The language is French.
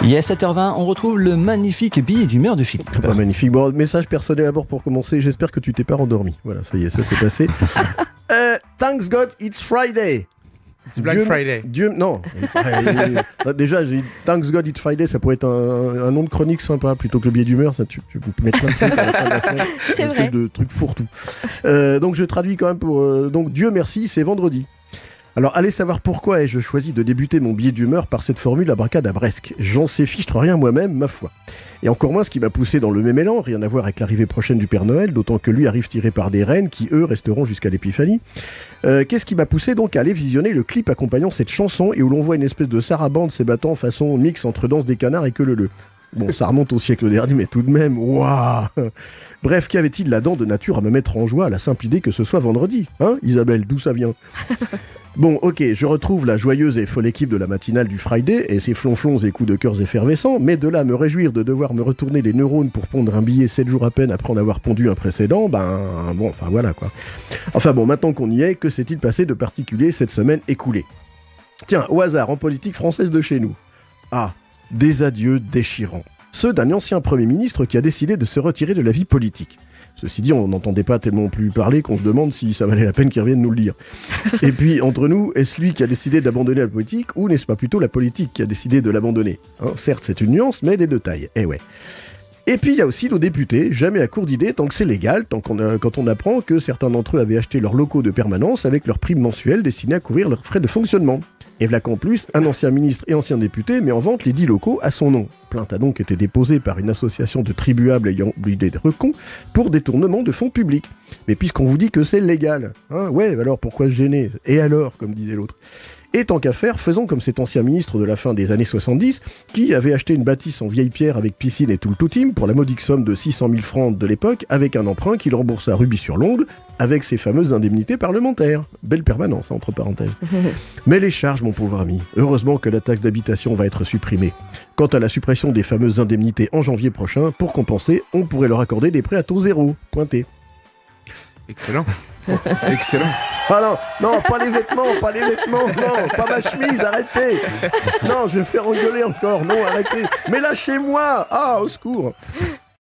Il est 7h20, on retrouve le magnifique billet d'humeur de Philippe. Pas magnifique. Bon, message personnel d'abord pour commencer. J'espère que tu t'es pas rendormi. Voilà, ça y est, ça s'est passé. Thanks God, it's Friday. It's Black Friday. Non. Déjà, j'ai dit Thanks God, it's Friday. Ça pourrait être un nom de chronique sympa plutôt que le billet d'humeur. Ça, tu peux mettre plein de trucs à la fin de la semaine. C'est vrai. De trucs fourre-tout. Donc, je traduis quand même pour. Donc, Dieu merci, c'est vendredi. Alors, allez savoir pourquoi ai-je choisi de débuter mon billet d'humeur par cette formule abracadabresque. J'en sais fichtre rien moi-même, ma foi. Et encore moins ce qui m'a poussé dans le même élan, rien à voir avec l'arrivée prochaine du Père Noël, d'autant que lui arrive tiré par des rennes qui, eux, resteront jusqu'à l'épiphanie. Qu'est-ce qui m'a poussé donc à aller visionner le clip accompagnant cette chanson et où l'on voit une espèce de sarabande s'ébattant façon mix entre Danse des canards et Que le. Bon, ça remonte au siècle dernier, mais tout de même, waouh. Bref, qu'avait-il là-dedans de nature à me mettre en joie à la simple idée que ce soit vendredi? Hein, Isabelle, d'où ça vient? Bon, ok, je retrouve la joyeuse et folle équipe de la matinale du Friday et ses flonflons et coups de cœurs effervescents, mais de là à me réjouir de devoir me retourner les neurones pour pondre un billet 7 jours à peine après en avoir pondu un précédent, voilà quoi. Enfin bon, maintenant qu'on y est, que s'est-il passé de particulier cette semaine écoulée? Tiens, au hasard, en politique française de chez nous. Ah, des adieux déchirants. Ceux d'un ancien Premier ministre qui a décidé de se retirer de la vie politique. Ceci dit, on n'entendait pas tellement plus parler qu'on se demande si ça valait la peine qu'il revienne nous le dire. Et puis, entre nous, est-ce lui qui a décidé d'abandonner la politique ou n'est-ce pas plutôt la politique qui a décidé de l'abandonner? Certes, c'est une nuance, mais des détails. Eh ouais. Et puis il y a aussi nos députés, jamais à court d'idées tant que c'est légal, quand on apprend que certains d'entre eux avaient acheté leurs locaux de permanence avec leur prime mensuelle destinée à couvrir leurs frais de fonctionnement. Et voilà qu'en plus, un ancien ministre et ancien député met en vente les 10 locaux à son nom. Plainte a donc été déposée par une association de tribuables ayant oublié des recons pour détournement de fonds publics. Mais puisqu'on vous dit que c'est légal, ouais, alors pourquoi se gêner? Et alors, comme disait l'autre. Et tant qu'à faire, faisons comme cet ancien ministre de la fin des années 70, qui avait acheté une bâtisse en vieille pierre avec piscine et tout le tout-team pour la modique somme de 600 000 francs de l'époque, avec un emprunt qu'il remboursa à Rubis-sur-l'Ongle, avec ses fameuses indemnités parlementaires. Belle permanence, entre parenthèses. Mais les charges, mon pauvre ami, heureusement que la taxe d'habitation va être supprimée. Quant à la suppression des fameuses indemnités en janvier prochain, pour compenser, on pourrait leur accorder des prêts à taux zéro. Pointé. Excellent. Excellent. Ah non, pas les vêtements, non, pas ma chemise, arrêtez. Non, je vais me faire engueuler encore, non, arrêtez. Mais lâchez-moi, au secours.